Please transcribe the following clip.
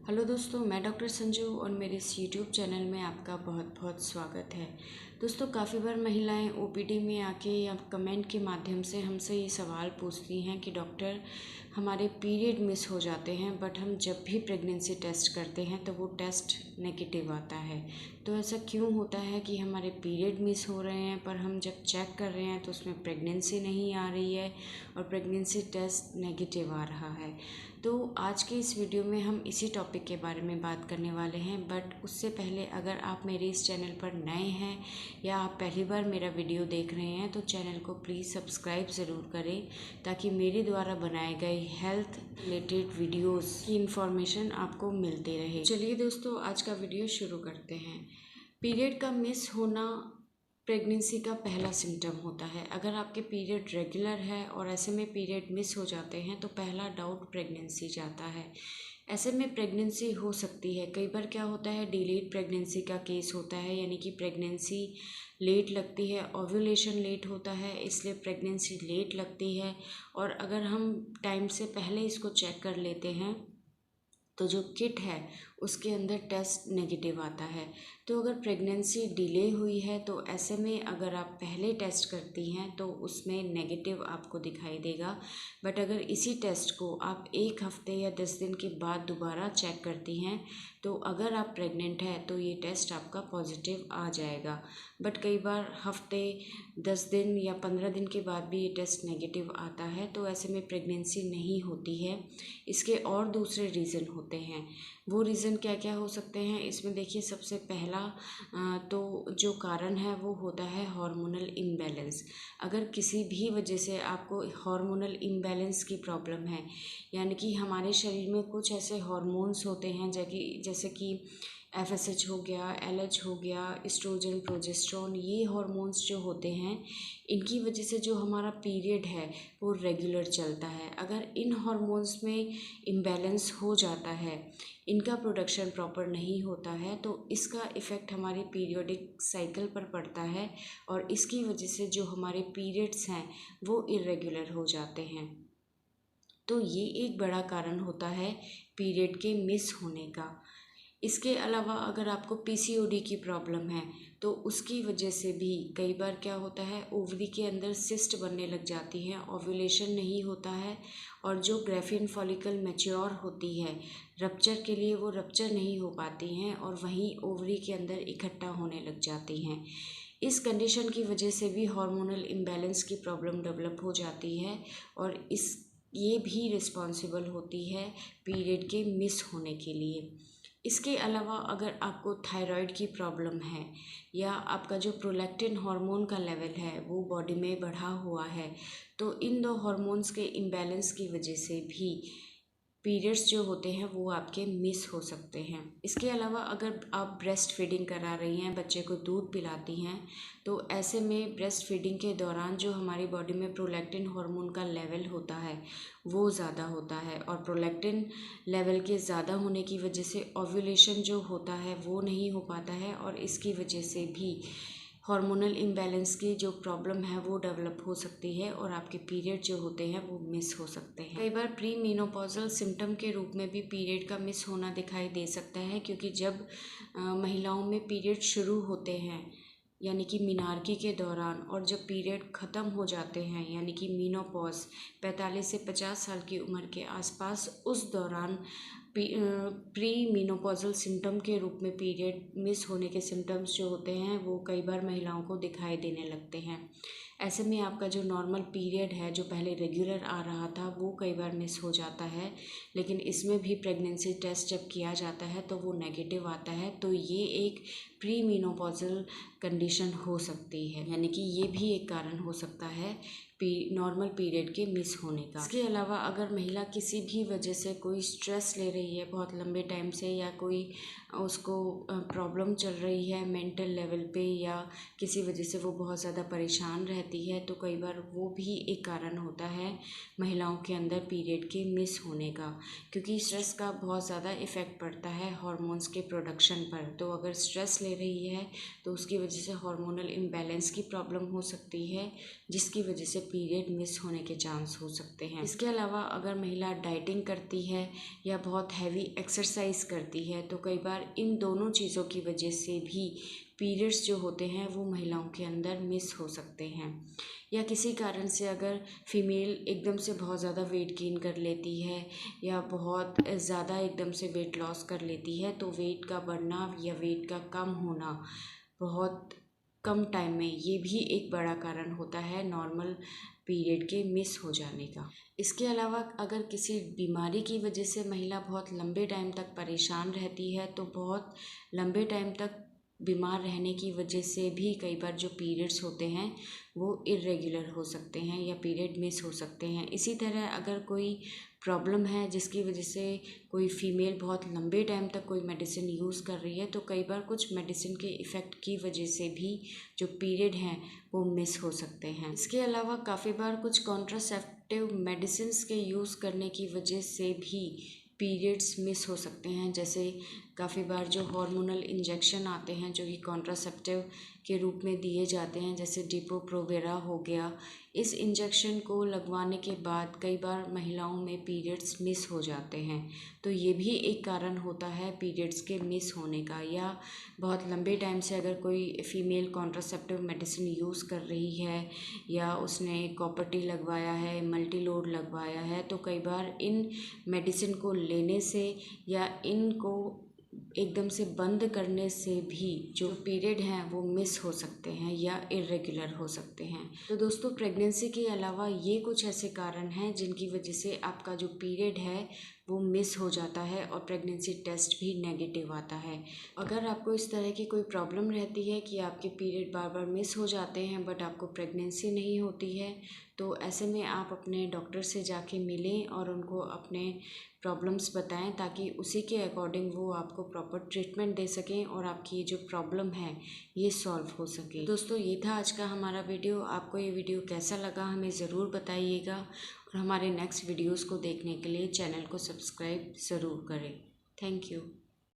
Hello दोस्तों, मैं doctor Sanju और मेरे इस यूट्यूब चैनल में आपका बहुत बहुत स्वागत है। दोस्तों, काफ़ी बार महिलाएं ओपीडी में आके या कमेंट के माध्यम से हमसे ये सवाल पूछती हैं कि डॉक्टर, हमारे पीरियड मिस हो जाते हैं बट हम जब भी प्रेगनेंसी टेस्ट करते हैं तो वो टेस्ट नेगेटिव आता है। तो ऐसा क्यों होता है कि हमारे पीरियड मिस हो रहे हैं पर हम जब चेक कर रहे हैं तो उसमें प्रेगनेंसी नहीं आ रही है और प्रेगनेंसी टेस्ट नेगेटिव आ रहा है। तो आज के इस वीडियो में हम इसी टॉपिक के बारे में बात करने वाले हैं। बट उससे पहले अगर आप मेरे इस चैनल पर नए हैं या आप पहली बार मेरा वीडियो देख रहे हैं तो चैनल को प्लीज़ सब्सक्राइब ज़रूर करें ताकि मेरे द्वारा बनाए गए हेल्थ रिलेटेड वीडियोस की इन्फॉर्मेशन आपको मिलती रहे। चलिए दोस्तों, आज का वीडियो शुरू करते हैं। पीरियड का मिस होना प्रेगनेंसी का पहला सिम्टम होता है। अगर आपके पीरियड रेगुलर है और ऐसे में पीरियड मिस हो जाते हैं तो पहला डाउट प्रेगनेंसी जाता है। ऐसे में प्रेगनेंसी हो सकती है। कई बार क्या होता है, डिलेड प्रेगनेंसी का केस होता है, यानी कि प्रेगनेंसी लेट लगती है, ओव्यूलेशन लेट होता है, इसलिए प्रेगनेंसी लेट लगती है। और अगर हम टाइम से पहले इसको चेक कर लेते हैं तो जो किट है उसके अंदर टेस्ट नेगेटिव आता है। तो अगर प्रेगनेंसी डिले हुई है तो ऐसे में अगर आप पहले टेस्ट करती हैं तो उसमें नेगेटिव आपको दिखाई देगा। बट अगर इसी टेस्ट को आप 1 हफ्ते या 10 दिन के बाद दोबारा चेक करती हैं तो अगर आप प्रेग्नेंट हैं तो ये टेस्ट आपका पॉजिटिव आ जाएगा। बट कई बार हफ्ते, 10 दिन या 15 दिन के बाद भी ये टेस्ट नेगेटिव आता है, तो ऐसे में प्रेगनेंसी नहीं होती है। इसके और दूसरे रीज़न होते हैं। वो रीज़न क्या क्या हो सकते हैं, इसमें देखिए, सबसे पहला तो जो कारण है वो होता है हार्मोनल इम्बैलेंस। अगर किसी भी वजह से आपको हार्मोनल इम्बैलेंस की प्रॉब्लम है, यानी कि हमारे शरीर में कुछ ऐसे हार्मोन्स होते हैं जैसे कि एफएसएच हो गया, एलएच हो गया, एस्ट्रोजन, प्रोजेस्टेरोन, ये हार्मोन्स जो होते हैं इनकी वजह से जो हमारा पीरियड है वो रेगुलर चलता है। अगर इन हार्मोन्स में इम्बैलेंस हो जाता है, इनका प्रोडक्शन प्रॉपर नहीं होता है, तो इसका इफ़ेक्ट हमारे पीरियोडिक साइकिल पर पड़ता है और इसकी वजह से जो हमारे पीरियड्स हैं वो इरेगुलर हो जाते हैं। तो ये एक बड़ा कारण होता है पीरियड के मिस होने का। इसके अलावा अगर आपको पीसीओडी की प्रॉब्लम है तो उसकी वजह से भी कई बार क्या होता है, ओवरी के अंदर सिस्ट बनने लग जाती है, ओव्यूलेशन नहीं होता है और जो ग्रेफिन फॉलिकल मैच्योर होती है रप्चर के लिए, वो रप्चर नहीं हो पाती हैं और वहीं ओवरी के अंदर इकट्ठा होने लग जाती हैं। इस कंडीशन की वजह से भी हार्मोनल इम्बैलेंस की प्रॉब्लम डेवलप हो जाती है और ये भी रिस्पॉन्सिबल होती है पीरियड के मिस होने के लिए। इसके अलावा अगर आपको थायराइड की प्रॉब्लम है या आपका जो प्रोलैक्टिन हार्मोन का लेवल है वो बॉडी में बढ़ा हुआ है, तो इन दो हार्मोन्स के इम्बैलेंस की वजह से भी पीरियड्स जो होते हैं वो आपके मिस हो सकते हैं। इसके अलावा अगर आप ब्रेस्ट फीडिंग करा रही हैं, बच्चे को दूध पिलाती हैं, तो ऐसे में ब्रेस्ट फीडिंग के दौरान जो हमारी बॉडी में प्रोलैक्टिन हार्मोन का लेवल होता है वो ज़्यादा होता है और प्रोलैक्टिन लेवल के ज़्यादा होने की वजह से ओव्यूलेशन जो होता है वो नहीं हो पाता है और इसकी वजह से भी हार्मोनल इम्बैलेंस की जो प्रॉब्लम है वो डेवलप हो सकती है और आपके पीरियड जो होते हैं वो मिस हो सकते हैं। कई बार प्री मेनोपॉजल सिम्टम के रूप में भी पीरियड का मिस होना दिखाई दे सकता है, क्योंकि जब महिलाओं में पीरियड शुरू होते हैं यानी कि मीनार्की के दौरान और जब पीरियड ख़त्म हो जाते हैं यानी कि मीनोपॉज 45 से 50 साल की उम्र के आसपास, उस दौरान प्री मीनोपॉजल सिम्टम के रूप में पीरियड मिस होने के सिम्टम्स जो होते हैं वो कई बार महिलाओं को दिखाई देने लगते हैं। ऐसे में आपका जो नॉर्मल पीरियड है जो पहले रेगुलर आ रहा था वो कई बार मिस हो जाता है, लेकिन इसमें भी प्रेगनेंसी टेस्ट जब किया जाता है तो वो नेगेटिव आता है। तो ये एक प्री मीनोपॉजल कंडीशन हो सकती है, यानी कि ये भी एक कारण हो सकता है नॉर्मल पीरियड के मिस होने का। इसके अलावा अगर महिला किसी भी वजह से कोई स्ट्रेस ले रही है बहुत लंबे टाइम से, या कोई उसको प्रॉब्लम चल रही है मेंटल लेवल पे, या किसी वजह से वो बहुत ज़्यादा परेशान रहती रहती है तो कई बार वो भी एक कारण होता है महिलाओं के अंदर पीरियड के मिस होने का, क्योंकि स्ट्रेस का बहुत ज़्यादा इफ़ेक्ट पड़ता है हार्मोन्स के प्रोडक्शन पर। तो अगर स्ट्रेस ले रही है तो उसकी वजह से हार्मोनल इम्बैलेंस की प्रॉब्लम हो सकती है, जिसकी वजह से पीरियड मिस होने के चांस हो सकते हैं। इसके अलावा अगर महिला डाइटिंग करती है या बहुत हैवी एक्सरसाइज करती है तो कई बार इन दोनों चीज़ों की वजह से भी पीरियड्स जो होते हैं वो महिलाओं के अंदर मिस हो सकते हैं। या किसी कारण से अगर फीमेल एकदम से बहुत ज़्यादा वेट गेन कर लेती है या बहुत ज़्यादा एकदम से वेट लॉस कर लेती है तो वेट का बढ़ना या वेट का कम होना बहुत कम टाइम में, ये भी एक बड़ा कारण होता है नॉर्मल पीरियड के मिस हो जाने का। इसके अलावा अगर किसी बीमारी की वजह से महिला बहुत लंबे टाइम तक परेशान रहती है तो बहुत लंबे टाइम तक बीमार रहने की वजह से भी कई बार जो पीरियड्स होते हैं वो इर्रेगुलर हो सकते हैं या पीरियड मिस हो सकते हैं। इसी तरह अगर कोई प्रॉब्लम है जिसकी वजह से कोई फीमेल बहुत लंबे टाइम तक कोई मेडिसिन यूज़ कर रही है तो कई बार कुछ मेडिसिन के इफ़ेक्ट की वजह से भी जो पीरियड हैं वो मिस हो सकते हैं। इसके अलावा काफ़ी बार कुछ कॉन्ट्रासेप्टिव मेडिसिन्स के यूज़ करने की वजह से भी पीरियड्स मिस हो सकते हैं। जैसे काफ़ी बार जो हार्मोनल इंजेक्शन आते हैं जो कि कॉन्ट्रासेप्टिव के रूप में दिए जाते हैं, जैसे डिपो-प्रोवेरा हो गया, इस इंजेक्शन को लगवाने के बाद कई बार महिलाओं में पीरियड्स मिस हो जाते हैं। तो ये भी एक कारण होता है पीरियड्स के मिस होने का। या बहुत लंबे टाइम से अगर कोई फीमेल कॉन्ट्रासेप्टिव मेडिसिन यूज़ कर रही है या उसने कॉपर टी लगवाया है, मल्टी लोड लगवाया है, तो कई बार इन मेडिसिन को लेने से या इनको एकदम से बंद करने से भी जो पीरियड हैं वो मिस हो सकते हैं या इर्रेगुलर हो सकते हैं। तो दोस्तों, प्रेगनेंसी के अलावा ये कुछ ऐसे कारण हैं जिनकी वजह से आपका जो पीरियड है वो मिस हो जाता है और प्रेगनेंसी टेस्ट भी नेगेटिव आता है। अगर आपको इस तरह की कोई प्रॉब्लम रहती है कि आपके पीरियड बार बार मिस हो जाते हैं बट आपको प्रेगनेंसी नहीं होती है, तो ऐसे में आप अपने डॉक्टर से जाके मिलें और उनको अपने प्रॉब्लम्स बताएं ताकि उसी के अकॉर्डिंग वो आपको प्रॉपर ट्रीटमेंट दे सकें और आपकी ये जो प्रॉब्लम है ये सॉल्व हो सके। दोस्तों, ये था आज का हमारा वीडियो। आपको ये वीडियो कैसा लगा हमें ज़रूर बताइएगा और हमारे नेक्स्ट वीडियोज़ को देखने के लिए चैनल को सब्सक्राइब ज़रूर करें। Thank you.